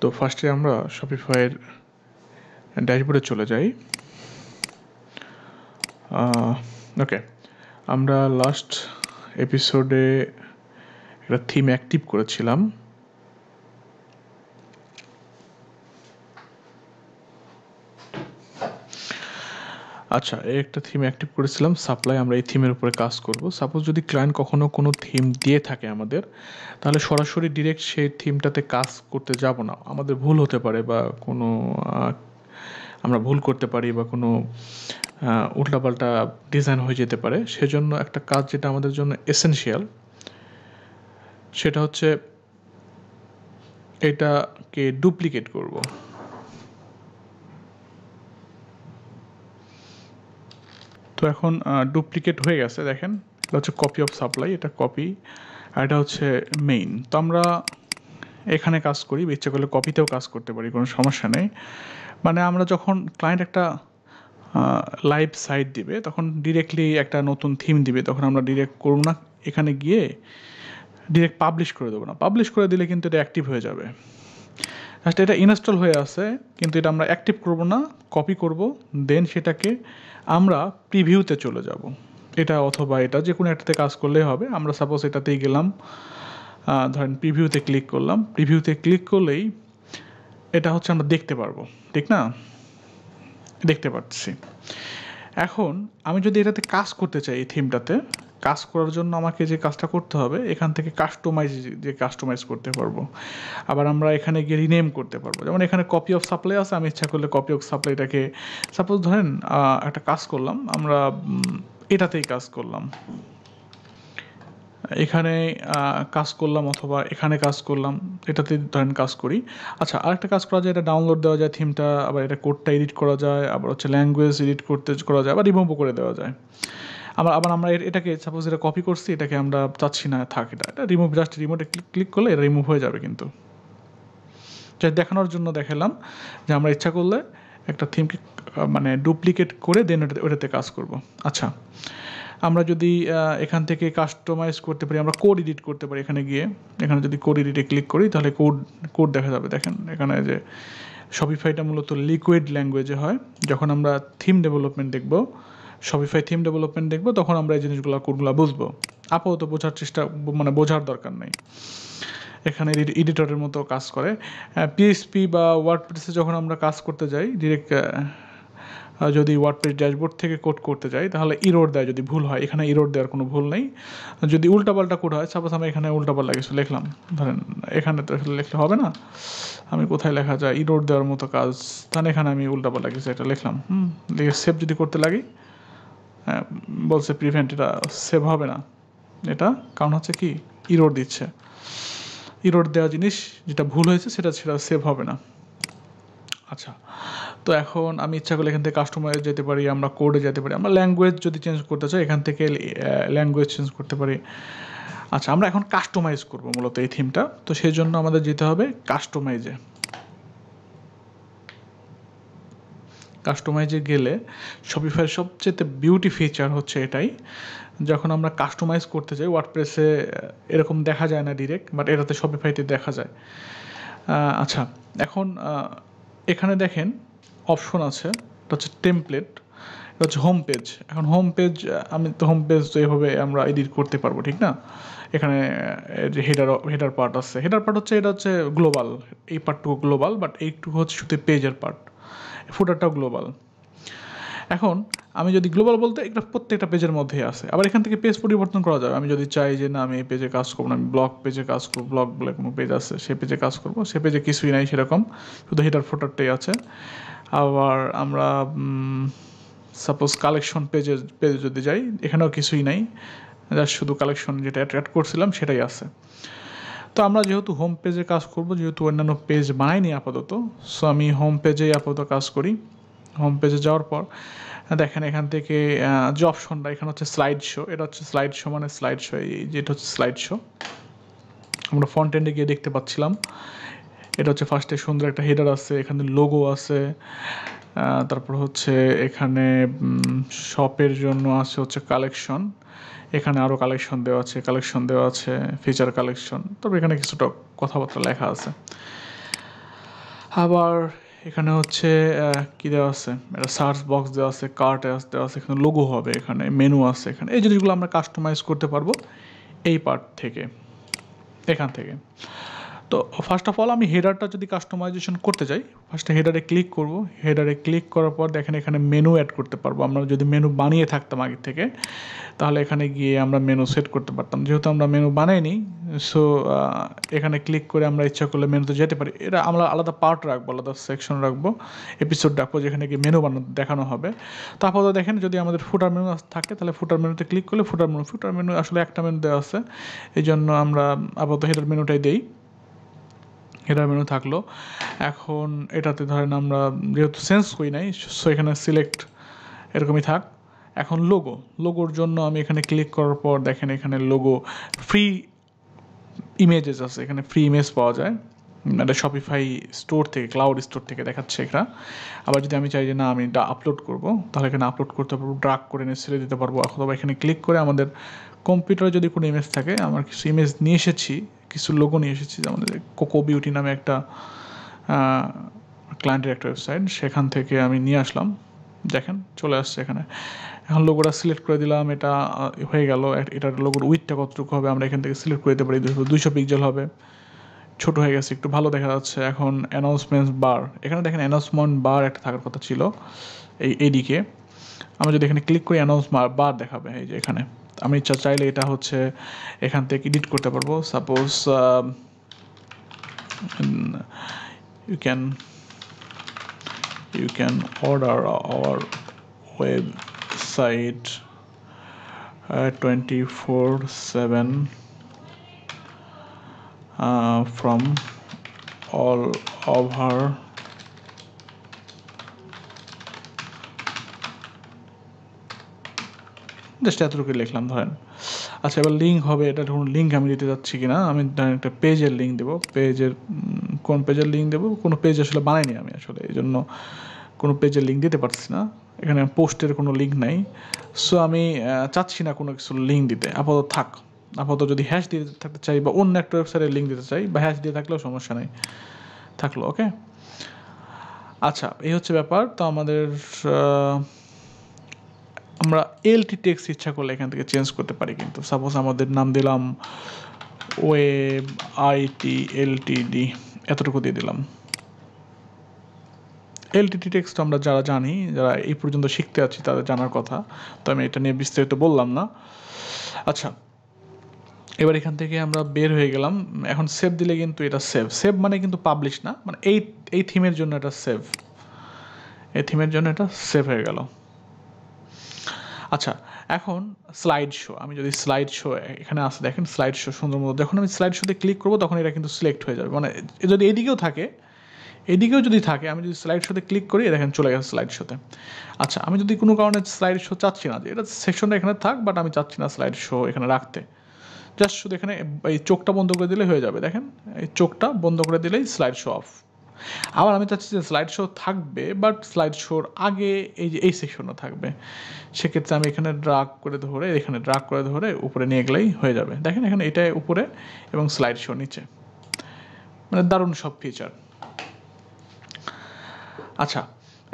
তো ফার্স্টে আমরা শপিফাইয়ের ড্যাশবোর্ডে চলে যাই। ওকে, আমরা লাস্ট এপিসোডে একটা থিম অ্যাক্টিভ করেছিলাম। আচ্ছা, এই একটা থিম অ্যাক্টিভ করেছিলাম সাপ্লাই। আমরা এই থিমের উপরে কাজ করব। সাপোজ যদি ক্লায়েন্ট কখনো কোনো থিম দিয়ে থাকে আমাদের, তাহলে সরাসরি ডিরেক্ট সেই থিমটাতে কাজ করতে যাব না। আমাদের ভুল হতে পারে বা কোনো আমরা ভুল করতে পারি বা কোনো উল্টাপাল্টা ডিজাইন হয়ে যেতে পারে। সেজন্য একটা কাজ যেটা আমাদের জন্য এসেনশিয়াল, সেটা হচ্ছে এটাকে ডুপ্লিকেট করব। তো এখন ডুপ্লিকেট হয়ে গেছে, দেখেন এটা হচ্ছে কপি অফ সাপ্লাই, এটা কপি, আর এটা হচ্ছে মেইন। তো আমরা এখানে কাজ করি, ইচ্ছা করলে কপিতেও কাজ করতে পারি, কোনো সমস্যা নেই। মানে আমরা যখন ক্লায়েন্ট একটা লাইভ সাইট দিবে, তখন ডিরেক্টলি একটা নতুন থিম দিবে, তখন আমরা ডিরেক্ট করব না, এখানে গিয়ে ডিরেক্ট পাবলিশ করে দেবো না। পাবলিশ করে দিলে কিন্তু এটা অ্যাক্টিভ হয়ে যাবে। জাস্ট এটা ইনস্টল হয়ে আছে, কিন্তু এটা আমরা অ্যাক্টিভ করব না, কপি করব, দেন সেটাকে আমরা প্রিভিউতে চলে যাব। এটা অথবা এটা যে কোনো একটাতে কাজ করলেই হবে। আমরা সাপোজ এটাতেই গেলাম, ধরেন প্রিভিউতে ক্লিক করলাম। প্রিভিউতে ক্লিক করলেই এটা হচ্ছে আমরা দেখতে পারবো, ঠিক না? দেখতে পাচ্ছি। এখন আমি যদি এটাতে কাজ করতে চাই, এই থিমটাতে কাজ করার জন্য আমাকে যে কাজটা করতে হবে, এখান থেকে কাস্টমাইজ করতে পারবো। আবার আমরা এখানে গিয়ে রিনেম করতে পারবো। যেমন এখানে কপি অফ সাপ্লাই আছে, আমি ইচ্ছা করলে কপি অফ সাপ্লাইটাকে সাপোজ ধরেন একটা কাজ করলাম, আমরা এটাতেই কাজ করলাম, এখানে কাজ করলাম অথবা এখানে কাজ করলাম, এটাতে ধরেন কাজ করি। আচ্ছা, আরেকটা কাজ করা যায়, এটা ডাউনলোড দেওয়া যায় থিমটা, আবার এটা কোডটা এডিট করা যায়, আবার হচ্ছে ল্যাঙ্গুয়েজ এডিট করা যায়, আবার রিমুভও করে দেওয়া যায়। আবার আমরা এটাকে সাপোজ এটা কপি করছি, এটাকে আমরা চাচ্ছি না থাক, এটা রিমুভ, জাস্ট রিমোটে ক্লিক করলে এটা রিমুভ হয়ে যাবে। কিন্তু জাস্ট দেখানোর জন্য দেখালাম যে আমরা ইচ্ছা করলে একটা থিমকে মানে ডুপ্লিকেট করে দেন ওটাতে কাজ করব। আচ্ছা, আমরা যদি এখান থেকে কাস্টমাইজ করতে পারি, আমরা কোড এডিট করতে পারি। এখানে গিয়ে এখানে যদি কোড এডিটে ক্লিক করি, তাহলে কোড দেখা যাবে। দেখেন এখানে যে শপিফাইটা মূলত লিকুইড ল্যাঙ্গুয়েজে হয়। যখন আমরা থিম ডেভেলপমেন্ট দেখব, শপিফাই থিম ডেভেলপমেন্ট দেখব, তখন আমরা এই জিনিসগুলো কোডগুলো বুঝবো। আপাতত বোঝার দরকার নেই। এখানে এডিটরের মতো কাজ করে। পিএইচপি বা ওয়ার্ডপ্রেসে যখন আমরা কাজ করতে যাই, ডিরেক্ট যদি ওয়ার্ডপ্রেস ড্যাশবোর্ড থেকে কোড করতে যাই, তাহলে ইরোর দেয় যদি ভুল হয়। এখানে ইরোর দেওয়ার কোনো ভুল নেই। যদি উল্টাপাল্টা কোড হয়, সাপোজ আমি এখানে উল্টাপাল্টা কিছু লিখলাম, ধরেন এখানে তো লিখলে হবে না, আমি কোথায় লেখা যায় ইরোর দেওয়ার মতো কাজ, তাহলে এখানে আমি উল্টাপাল্টা কিছু একটা লিখলাম, লিখে সেভ যদি করতে লাগি, বলছে প্রিভেন্ট, এটা সেভ হবে না। এটা কারণ হচ্ছে কি, ইরোর দিচ্ছে। ইরোর দেওয়া জিনিস যেটা ভুল হয়েছে সেটা সেভ হবে না। আচ্ছা, তো এখন আমি ইচ্ছা করলে এখান থেকে কাস্টমাইজ যেতে পারি, আমরা কোডে যেতে পারি, আমরা ল্যাঙ্গুয়েজ যদি চেঞ্জ করতে চাই, এখান থেকে ল্যাঙ্গুয়েজ চেঞ্জ করতে পারি। আচ্ছা, আমরা এখন কাস্টমাইজ করব মূলত এই থিমটা। তো সেই জন্য আমাদের যেতে হবে কাস্টমাইজে গেলে শপিফাইয়ের সবচেয়ে বিউটি ফিচার হচ্ছে এটাই, যখন আমরা কাস্টমাইজ করতে চাই, ওয়ার্ডপ্রেসে এরকম দেখা যায় না ডিরেক্ট, বাট এটাতে শপিফাইতে দেখা যায়। আচ্ছা, এখন এখানে দেখেন অপশন আছে, এটা হচ্ছে টেমপ্লেট, এটা হচ্ছে হোম পেজ। এখন হোম পেজ, আমি তো হোম পেজ তো এভাবে আমরা এডিট করতে পারবো, ঠিক না? এখানে যে হেডার পার্ট আছে, হেডার পার্ট হচ্ছে, এটা হচ্ছে গ্লোবাল, এই পার্টটুকু গ্লোবাল, বাট এইটুকু হচ্ছে শুধু পেজের পার্ট, ফুটারটাও গ্লোবাল। এখন আমি যদি গ্লোবাল বলতে, এটা প্রত্যেকটা পেজের মধ্যেই আছে। আবার এখান থেকে পেজ পরিবর্তন করা যাবে। আমি যদি চাই যে না, আমি এই পেজে কাজ করবো না, আমি ব্লগ পেজে কাজ করবো, ব্লগ বলে কোনো পেজ আছে, সেই পেজে কাজ করবো, সে পেজে কিছুই নাই সেরকম, শুধু হেডার ফুটারটাই আছে। আবার আমরা সাপোজ কালেকশন পেজে যদি যাই, এখানেও কিছুই নাই, জাস্ট শুধু কালেকশন যেটা অ্যাড করছিলাম সেটাই আছে। তো আমরা যেহেতু হোম পেজে কাজ করব, যেহেতু অন্যান্য পেজ বানাইনি আপাতত, সো আমি হোম পেজেই আপাতত কাজ করি। হোম পেজে যাওয়ার পর দেখেন এখান থেকে যে অপশনটা, এখানে হচ্ছে স্লাইড শো, এটা হচ্ছে স্লাইড শো, মানে স্লাইড শো, যেটা হচ্ছে স্লাইড শো আমরা ফ্রন্ট এন্ডে গিয়ে দেখতে পাচ্ছিলাম। এটা হচ্ছে ফার্স্টে সুন্দর একটা হেডার আছে, এখানে লোগো আছে, তারপর হচ্ছে এখানে শপের জন্য আছে হচ্ছে কালেকশন, এখানে আরও কালেকশন দেওয়া আছে, ফিচার কালেকশন, তবে এখানে কিছুটা কথাবার্তা লেখা আছে। আবার এখানে হচ্ছে কি দেওয়া আছে, একটা সার্চ বক্স দেওয়া আছে, কার্ট দেওয়া আছে, এখানে লোগো হবে, এখানে মেনু আছে, এখানে এই জিনিসগুলো আমরা কাস্টমাইজ করতে পারবো এই পার্ট থেকে, এখান থেকে। তো ফার্স্ট অফ অল আমি হেডারটা যদি কাস্টমাইজেশন করতে চাই, ফার্স্টে হেডারে ক্লিক করব। হেডারে ক্লিক করার পর দেখেন এখানে মেনু অ্যাড করতে পারবো। আমরা যদি মেনু বানিয়ে থাকতাম আগে থেকে, তাহলে এখানে গিয়ে আমরা মেনু সেট করতে পারতাম। যেহেতু আমরা মেনু বানাইনি, সো এখানে ক্লিক করে আমরা ইচ্ছা করলে মেনুতে যেতে পারি। এটা আমরা আলাদা পার্ট রাখবো, আলাদা সেকশন রাখবো, এপিসোড রাখবো, যেখানে গিয়ে মেনু দেখানো হবে। তারপর দেখেন যদি আমাদের ফুটার মেনু থাকে, তাহলে ফুটার মেনুতে ক্লিক করলে ফুটার মেনু আসলে একটা মেনু দেওয়া আছে, এই জন্য আমরা আপাতত হেডার মেনুটাই দেই। হেডার মেনু থাকলো। এখন এটাতে ধরেন আমরা যেহেতু সেন্স করি নাই, সো এখানে সিলেক্ট এরকমই থাক। এখন লোগোর জন্য আমি এখানে ক্লিক করার পর দেখেন এখানে লোগো ফ্রি ইমেজেস আছে, এখানে ফ্রি ইমেজ পাওয়া যায়। এটা শপিফাই স্টোর থেকে, ক্লাউড স্টোর থেকে দেখাচ্ছে এটা। আবার যদি আমি চাই যে না আমি এটা আপলোড করব, তাহলে এখানে আপলোড করতে পারবো, ড্রাগ করে নিয়ে ছেড়ে দিতে পারবো। অথবা এখানে ক্লিক করে আমাদের কম্পিউটারে যদি কোনো ইমেজ থাকে, আমার কিছু ইমেজ নিয়ে এসেছি, কিছু লোগো নিয়ে এসেছি, আমাদের কোকো বিউটি নামে একটা ক্লায়েন্টের একটা ওয়েবসাইট, সেখান থেকে আমি নিয়ে আসলাম। দেখেন চলে আসছে এখানে। এখন লোগোটা সিলেক্ট করে দিলাম, এটা হয়ে গেল। এটার লোগোর উইথটা কতটুকু হবে আমরা এখান থেকে সিলেক্ট করে দিতে পারি, 200 পিক্সেল হবে, ছোট হয়ে গেছে, একটু ভালো দেখা যাচ্ছে। এখন অ্যানাউন্সমেন্ট বার, এখানে দেখেন অ্যানাউন্সমেন্ট বার একটা থাকার কথা ছিল এইদিকে। আমরা যদি এখানে ক্লিক করি অ্যানাউন্স বার দেখাবে, এই যে এখানে। আমি চাইলে এটা হচ্ছে এখান থেকে এডিট করতে পারবো। Suppose you can order our website 24/7 from all over just এতটুকু লিখলাম ধরেন। আচ্ছা, এবার লিঙ্ক হবে, এটা ধরুন লিঙ্ক আমি দিতে যাচ্ছি কিনা, আমি ধরেন একটা পেজের লিঙ্ক দেবো। পেজের কোন পেজের লিঙ্ক দেবো, কোনো পেজ আসলে বানাইনি আমি আসলে, এই জন্য কোনো পেজের লিঙ্ক দিতে পারছি না। এখানে পোস্টের কোনো লিঙ্ক নাই, সো আমি চাচ্ছি না কোনো কিছু লিঙ্ক দিতে, আপাতত থাক। আপাতত যদি হ্যাশ দিয়ে থাকতে চাই বা অন্য একটা ওয়েবসাইটের লিঙ্ক দিতে চাই, বা হ্যাশ দিয়ে থাকলেও সমস্যা নেই, থাকলো। ওকে, আচ্ছা, এই হচ্ছে ব্যাপার। তো আমাদের আমরা এলটি টেক্সট ইচ্ছা করলে এখান থেকে চেঞ্জ করতে পারি, কিন্তু সাপোজ আমাদের নাম দিলাম ওয়েব আইটি এলটিডি, এতটুকু দিয়ে দিলাম। এলটিটি টেক্সট আমরা যারা জানি, যারা এই পর্যন্ত শিখতে আছি, তাদের জানার কথা, তো আমি এটা নিয়ে বিস্তারিত বললাম না। আচ্ছা, এবার এখান থেকে আমরা বের হয়ে গেলাম। এখন সেভ দিলে কিন্তু এটা সেভ মানে কিন্তু পাবলিশ না, মানে এই থিমের জন্য এটা সেভ, এই থিমের জন্য এটা সেভ হয়ে গেল। আচ্ছা, এখন স্লাইড শো, আমি যদি স্লাইড শো এখানে আসে দেখেন, স্লাইড শো সুন্দর মতো, যখন আমি স্লাইড শোতে ক্লিক করবো তখন এটা কিন্তু সিলেক্ট হয়ে যাবে। মানে যদি এদিকেও থাকে, এদিকেও যদি থাকে, আমি যদি স্লাইড শোতে ক্লিক করি দেখেন চলে গেছে স্লাইড শোতে। আচ্ছা, আমি যদি কোনো কারণে স্লাইড শো চাচ্ছি না, যে এটা সেকশনটা এখানে থাক, বাট আমি চাচ্ছি না স্লাইড শো এখানে রাখতে, জাস্ট শুধু এখানে এই চোখটা বন্ধ করে দিলে হয়ে যাবে। দেখেন এই চোখটা বন্ধ করে দিলেই স্লাইড শো অফ। আবার আমি চাচ্ছি যে স্লাইড শো থাকবে, বাট স্লাইড শোর আগে এই যে এই সেকশনও থাকবে, সেক্ষেত্রে আমি এখানে ড্রাগ করে ধরে উপরে নিয়ে গেলেই হয়ে যাবে। দেখেন এখানে এটা উপরে এবং স্লাইড শো নিচে, মানে দারুণ সব ফিচার। আচ্ছা,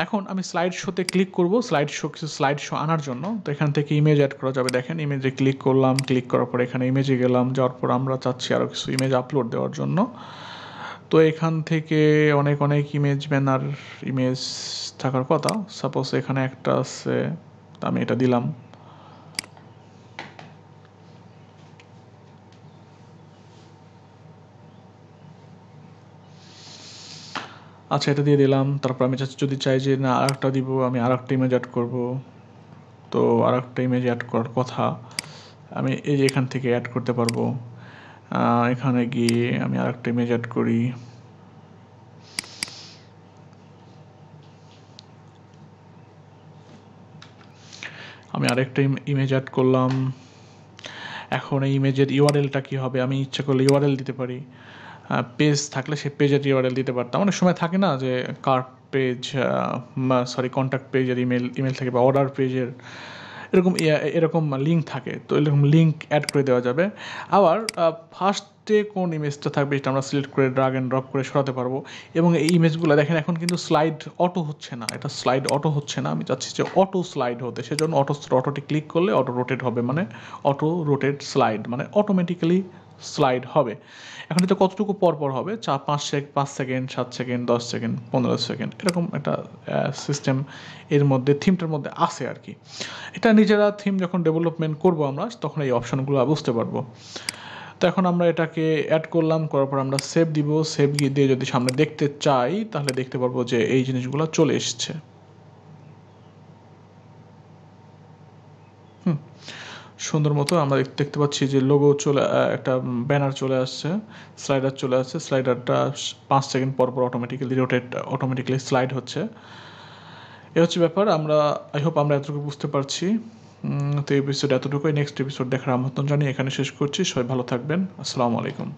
এখন আমি স্লাইড শোতে ক্লিক করব, কিছু স্লাইড শো আনার জন্য। তো এখান থেকে ইমেজ অ্যাড করা যাবে। দেখেন ইমেজে ক্লিক করলাম, ক্লিক করার পর এখানে ইমেজে গেলাম, যাওয়ার পর আমরা চাচ্ছি আরও কিছু ইমেজ আপলোড দেওয়ার জন্য। তো এখান থেকে অনেক ইমেজ, ব্যানার ইমেজ থাকার কথা। সাপোজ এখানে একটা আছে, আমি এটা দিলাম। আচ্ছা, এটা দিয়ে দিলাম। তারপর আমি যদি চাই যে না আরেকটা দিব, আমি আরেকটা ইমেজ অ্যাড করব। তো আরেকটা ইমেজ অ্যাড করার কথা, আমি এই যে এখান থেকে অ্যাড করতে পারবো। এখানে গিয়ে আমি আরেকটা ইমেজ অ্যাড করি। আমি আরেকটা ইমেজ অ্যাড করলাম। এখন এই ইমেজের ইউআরএলটা কী হবে, আমি ইচ্ছা করলে ইউআরএল দিতে পারি। পেজ থাকলে সেই পেজের ইউআরএল দিতে পারতাম। অনেক সময় থাকে না যে কার্ট পেজ, কন্ট্যাক্ট পেজের ইমেল থেকে, বা অর্ডার পেজের এরকম লিঙ্ক থাকে, তো এরকম লিঙ্ক অ্যাড করে দেওয়া যাবে। আবার ফার্স্টে কোন ইমেজটা থাকবে এটা আমরা সিলেক্ট করে ড্রাগ অ্যান্ড ড্রপ করে সরাতে পারবো। এবং এই ইমেজগুলো দেখেন এখন কিন্তু স্লাইড অটো হচ্ছে না, এটা স্লাইড অটো হচ্ছে না, আমি চাচ্ছি যে অটো স্লাইড হতে, সেজন্য অটোটি ক্লিক করলে অটো রোটেট হবে, মানে অটো রোটেট স্লাইড মানে অটোমেটিক্যালি স্লাইড হবে। এখন এটা কতটুকু পরপর হবে, 5 সেকেন্ড, 7 সেকেন্ড, 10 সেকেন্ড, 15 সেকেন্ড, এরকম একটা সিস্টেম এর মধ্যে থিমটার মধ্যে আছে আর কি। এটা নিজেরা থিম যখন ডেভেলপমেন্ট করবো আমরা, তখন এই অপশনগুলো বুঝতে পারবো। তো এখন আমরা এটাকে অ্যাড করলাম, করার পর আমরা সেভ দিব, সেভ দিয়ে যদি সামনে দেখতে চাই তাহলে দেখতে পারবো যে এই জিনিসগুলো চলে এসছে। সুন্দর মতো আমরা দেখতে পাচ্ছি যে লোগো একটা ব্যানার চলে আসছে, স্লাইডার চলে আসছে, স্লাইডারটা 5 সেকেন্ড পর পর অটোমেটিক্যালি স্লাইড হচ্ছে। এ হচ্ছে ব্যাপার। আই হোপ আমরা এতটুকু বুঝতে পারছি। তো এই এপিসোড এতটুকুই। নেক্সট এপিসোড দেখার আমন্ত্রণ জানিয়ে এখানে শেষ করছি। সবাই ভালো থাকবেন। আসসালামু আলাইকুম।